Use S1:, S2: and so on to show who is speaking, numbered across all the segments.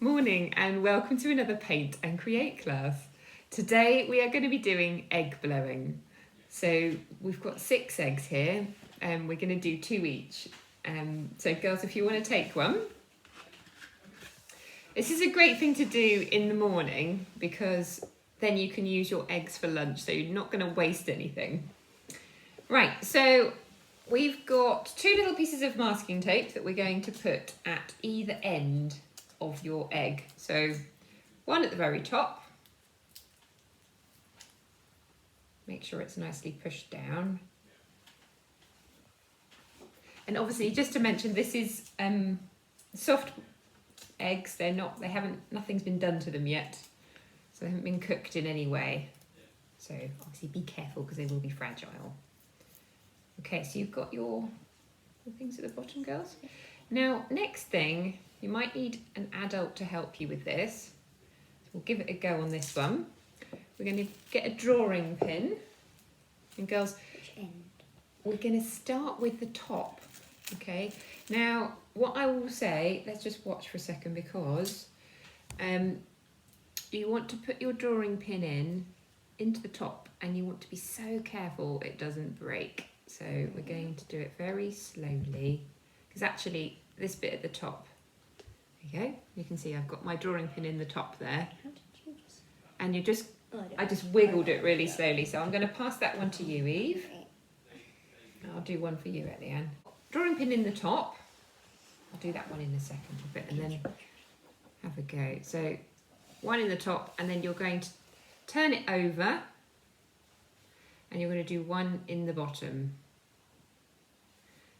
S1: Morning and welcome to another Paint and Create class. Today we are going to be doing egg blowing. So we've got 6 eggs here and we're going to do 2 each. So girls, if you want to take one. This is a great thing to do in the morning because then you can use your eggs for lunch, so you're not going to waste anything. Right, so we've got 2 little pieces of masking tape that we're going to put at either end of your egg. So one at the very top, make sure it's nicely pushed down. And obviously, just to mention, this is soft eggs. Nothing's been done to them yet, so they haven't been cooked in any way. So obviously be careful because they will be fragile. Okay, so you've got your things at the bottom, girls. Now, next thing, you might need an adult to help you with this. So we'll give it a go on this one. We're going to get a drawing pin. And girls, which end? We're going to start with the top. Okay. Now, what I will say, let's just watch for a second because you want to put your drawing pin into the top and you want to be so careful it doesn't break. So we're going to do it very slowly because actually this bit at the top, okay, you can see I've got my drawing pin in the top there. How did you just... And you just, I just wiggled it really slowly. So I'm going to pass that one to you, Eve. I'll do one for you, Eliane. Drawing pin in the top. I'll do that one in a second, and then have a go. So one in the top, and then you're going to turn it over, and you're going to do one in the bottom.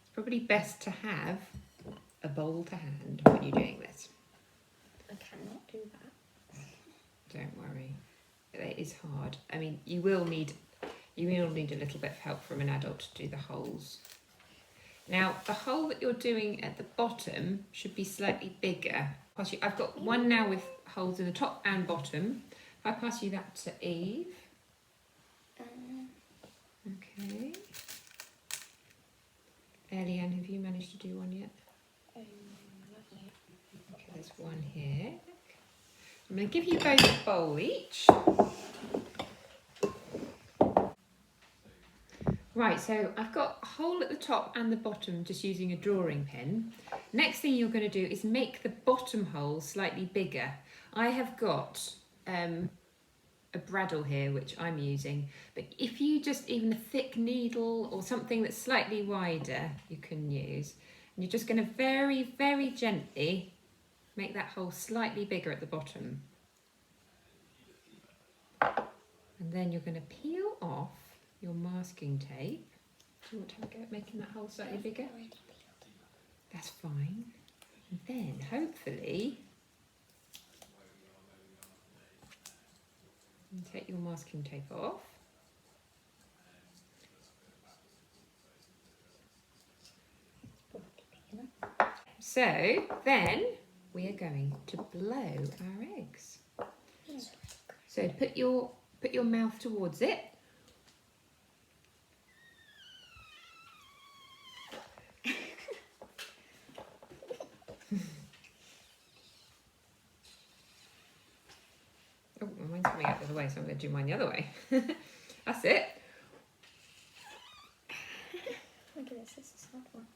S1: It's probably best to have a bowl to hand when you're doing this.
S2: I cannot do that.
S1: Don't worry, it is hard. I mean, you will need a little bit of help from an adult to do the holes. Now, the hole that you're doing at the bottom should be slightly bigger. I've got one now with holes in the top and bottom. If I pass you that to Eve. Okay. Eliane, have you managed to do one yet?
S2: Not yet.
S1: Okay, there's one here. I'm going to give you both a bowl each. Right, so I've got a hole at the top and the bottom just using a drawing pin. Next thing you're going to do is make the bottom hole slightly bigger. I have got a bradawl here, which I'm using, but if you just, even a thick needle or something that's slightly wider, you can use. And you're just going to very, very gently make that hole slightly bigger at the bottom. And then you're going to peel off your masking tape. Do you want to have a go at making that hole slightly bigger? That's fine. And then hopefully you take your masking tape off. So then we are going to blow our eggs. So put your mouth towards it. Oh, mine's coming out the other way, so I'm going to do mine the other way. That's it.
S2: Look at this is a hard one.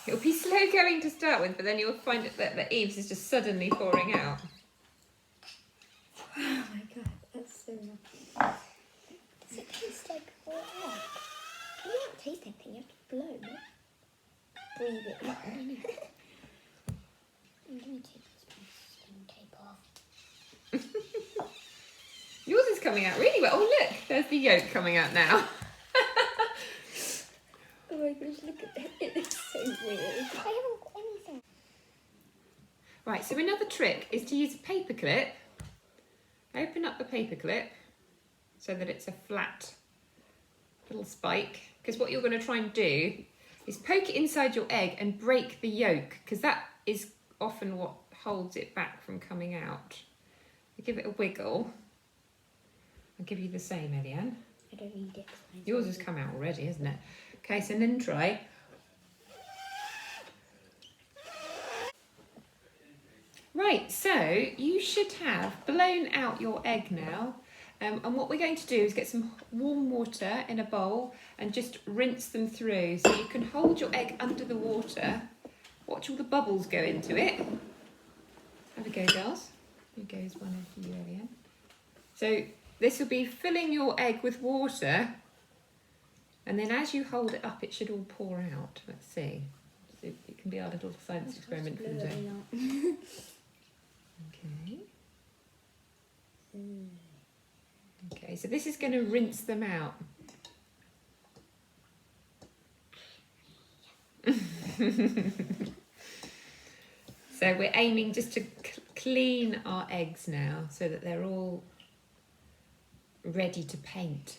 S1: It'll be slow going to start with, but then you'll find that the Eve's is just suddenly pouring out.
S2: Oh my god, that's so nice. Does it taste like raw egg? You don't taste anything, you have to blow, no? Breathe it in. I'm going to take this masking tape off.
S1: Yours is coming out really well. Oh look, there's the yolk coming out now.
S2: Oh my gosh, look at that. It's so weird. I haven't got anything.
S1: Right, so another trick is to use a paper clip. Open up the paper clip so that it's a flat little spike. Because what you're going to try and do is poke it inside your egg and break the yolk, because that is often what holds it back from coming out. You give it a wiggle. I'll give you the same, Eliane.
S2: I don't need it.
S1: Yours has come out already, hasn't it? Okay, so then try. Right, so you should have blown out your egg now. And what we're going to do is get some warm water in a bowl and just rinse them through. So you can hold your egg under the water, watch all the bubbles go into it. Have a go, girls. Here goes one for you, Eliane. So this will be filling your egg with water, and then as you hold it up, it should all pour out. Let's see. So it can be our little science experiment for the day. Okay. Okay, so this is going to rinse them out. So we're aiming just to clean our eggs now so that they're all ready to paint.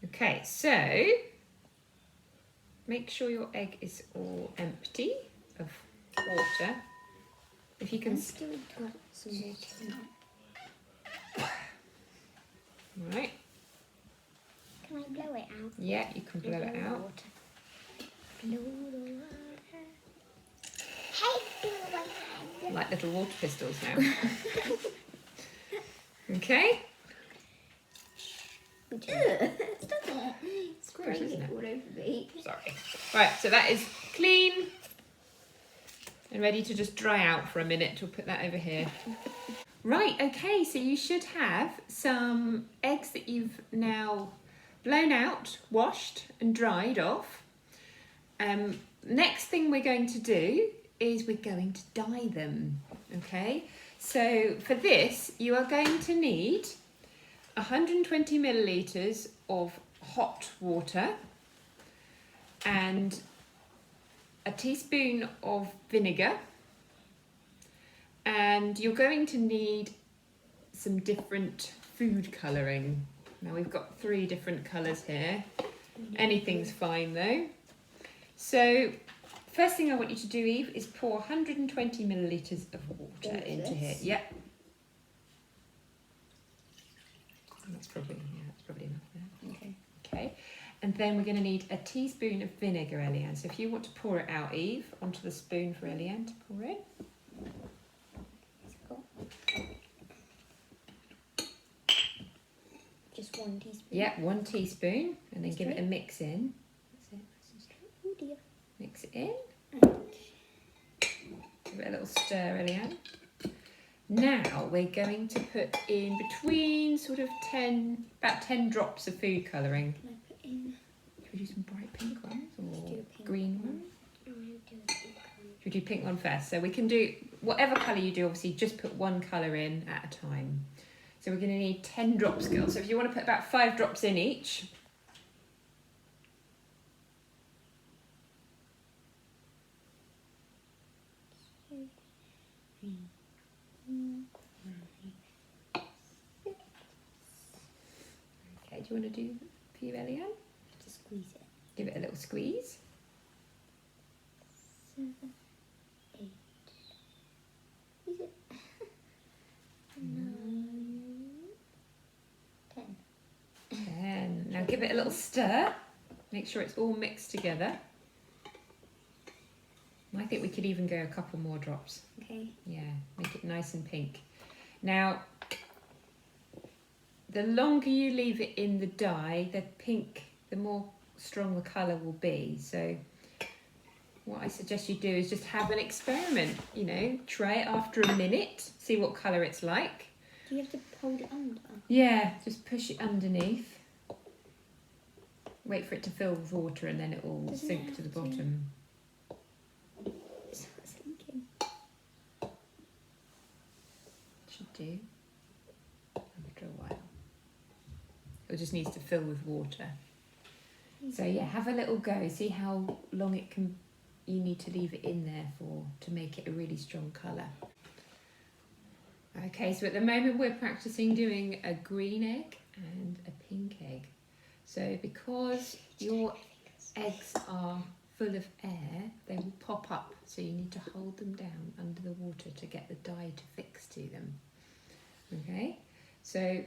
S1: Okay, so make sure your egg is all empty of water. If you can
S2: still got some water in it.
S1: Right.
S2: Can I blow it out?
S1: Yeah, you can blow it out.
S2: Water. Blow the water. Hey, blow my hand.
S1: Like little water pistols now. Okay.
S2: Stop it. It's
S1: gross, isn't it?
S2: all over me.
S1: Sorry. Right, so that is clean and ready to just dry out for a minute. We'll put that over here. Right, okay, so you should have some eggs that you've now blown out, washed and dried off. Next thing we're going to do is we're going to dye them, okay? So for this, you are going to need 120 millilitres of hot water and a teaspoon of vinegar, and you're going to need some different food colouring. Now we've got 3 different colours here. Anything's fine though. So first thing I want you to do, Eve, is pour 120 millilitres of water into here. Yep. That's probably enough there.
S2: Okay.
S1: Okay. And then we're going to need a teaspoon of vinegar, Eliane. So if you want to pour it out, Eve, onto the spoon for Eliane to pour in.
S2: Just 1 teaspoon.
S1: Yeah, 1 teaspoon, and then give it a mix in. That's it, nice and straight.
S2: Oh dear.
S1: Mix it in. Give it a little stir, Eliane. Now we're going to put in between sort of about 10 drops of food colouring.
S2: Can I put in?
S1: Should we do some bright pink ones or
S2: pink
S1: green ones?
S2: Do a pink one.
S1: Should we do pink one first? So we can do whatever colour you do, obviously just put 1 colour in at a time. So we're going to need 10 drops, girls. So if you want to put about 5 drops in each. Okay, do you want to do for you, Eliane?
S2: Just squeeze it.
S1: Give it a little squeeze.
S2: 7, 8. Squeeze it. 9, 10.
S1: 10. Now give it a little stir. Make sure it's all mixed together. I think we could even go a couple more drops.
S2: Okay.
S1: Yeah, make it nice and pink. Now, the longer you leave it in the dye, the pink, the more strong the colour will be. So what I suggest you do is just have an experiment, you know, try it after a minute, see what colour it's like.
S2: Do you have to hold it under?
S1: Yeah, just push it underneath. Wait for it to fill with water and then it will
S2: Doesn't
S1: sink
S2: it
S1: to the
S2: have to?
S1: bottom.
S2: It's not sinking.
S1: Should do after a while. It just needs to fill with water. So yeah, have a little go. See how long you need to leave it in there for to make it a really strong colour. Okay, so at the moment we're practicing doing a green egg and a pink egg. So because your eggs are full of air, they will pop up. So you need to hold them down under the water to get the dye to fix to them. Okay, so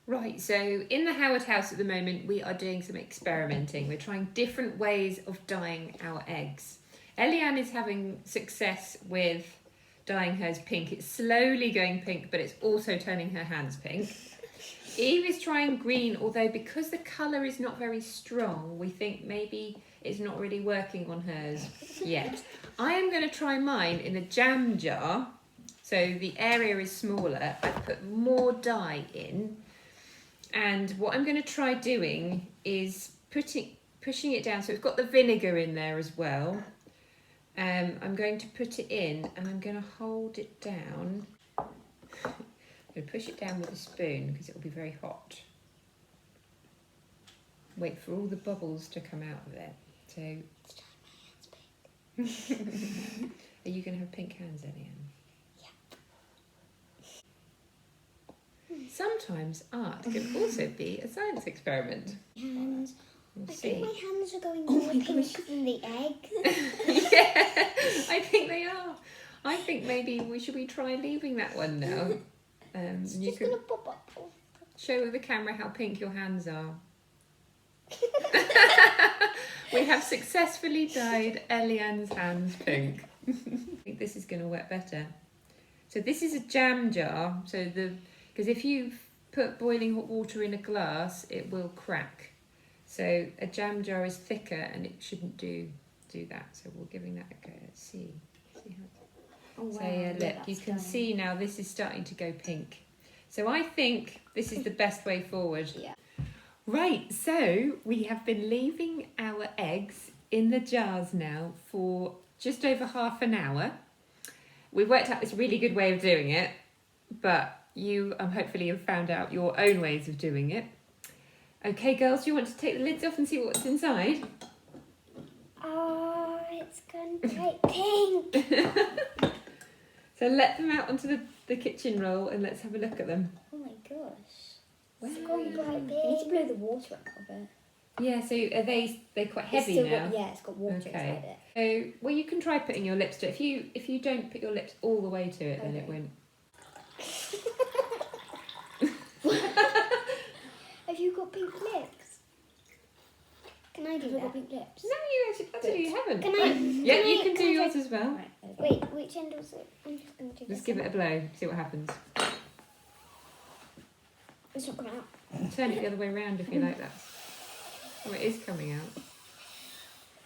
S1: right, so in the Howard house at the moment we are doing some experimenting. We're trying different ways of dyeing our eggs. Eliane is having success with dyeing hers pink. It's slowly going pink, but it's also turning her hands pink. Eve is trying green, although because the colour is not very strong, we think maybe it's not really working on hers yet. I am going to try mine in a jam jar, so the area is smaller. I've put more dye in, and what I'm going to try doing is pushing it down. So it's got the vinegar in there as well. I'm going to put it in, and I'm going to hold it down. I'm going to push it down with a spoon because it will be very hot. Wait for all the bubbles to come out of it. So, are you going to have pink hands, Eliane?
S2: Yeah.
S1: Sometimes art can also be a science experiment.
S2: Hands.
S1: We'll
S2: I
S1: see.
S2: think my hands are going more pink than the egg.
S1: Yeah, I think they are. I think maybe we should try leaving that one now.
S2: It's
S1: You
S2: just
S1: can
S2: gonna pop up.
S1: show the camera how pink your hands are. We have successfully dyed Eliane's hands pink. I think this is going to work better. So this is a jam jar. So because if you put boiling hot water in a glass, it will crack. So a jam jar is thicker, and it shouldn't do that. So we're giving that a go. Let's see how.
S2: Oh, wow.
S1: So yeah, look, you can see now this is starting to go pink. So I think this is the best way forward.
S2: Yeah.
S1: Right, so we have been leaving our eggs in the jars now for just over half an hour. We've worked out this really good way of doing it, but you hopefully have found out your own ways of doing it. Okay, girls, do you want to take the lids off and see what's inside?
S2: Oh, it's gone bright pink.
S1: So let them out onto the kitchen roll and let's have a look at them.
S2: Oh my gosh.
S1: Wow.
S2: It's gone bright pink. I need to blow the water out of it.
S1: Yeah, so are they're quite heavy
S2: It's still
S1: now?
S2: yeah, it's got water inside it.
S1: So, well, you can try putting your lips to it. If you don't put your lips all the way to it, then it won't.
S2: Have you got pink lips? Can I do that? Got pink lips?
S1: No, you actually haven't.
S2: Can I?
S1: Yeah, you can do yours as well.
S2: Right, wait, which end was it? I'm just going to do this.
S1: Just give it a blow, see what happens.
S2: It's not coming out.
S1: Turn it the other way around if you like that. Oh, it is coming out.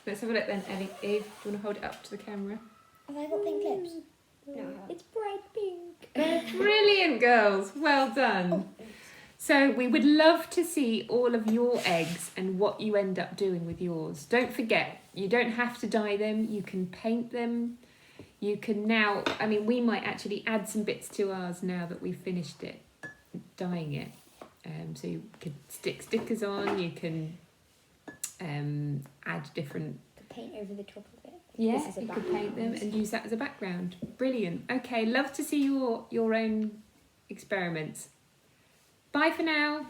S1: Let's have a look then, Ellie. Eve, do you want to hold it up to the camera?
S2: Have I got pink lips? No.
S1: It's bright pink. Brilliant, girls. Well done.
S2: Oh.
S1: So we would love to see all of your eggs and what you end up doing with yours. Don't forget, you don't have to dye them. You can paint them. You can now, we might actually add some bits to ours now that we've finished it, dyeing it. So you could stick stickers on, you can add different...
S2: Paint over the top of it.
S1: Yeah, you could paint them and use that as a background. Brilliant. Okay, love to see your own experiments. Bye for now.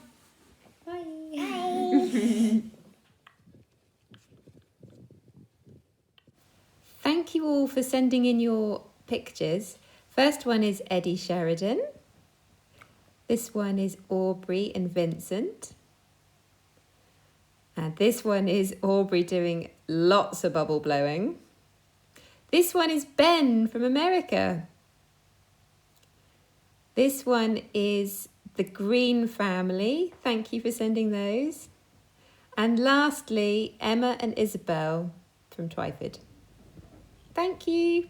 S2: Bye. Bye.
S1: Thank you all for sending in your pictures. First one is Eddie Sheridan. This one is Aubrey and Vincent. And this one is Aubrey doing lots of bubble blowing. This one is Ben from America. This one is the Green family. Thank you for sending those. And lastly, Emma and Isabel from Twyford. Thank you.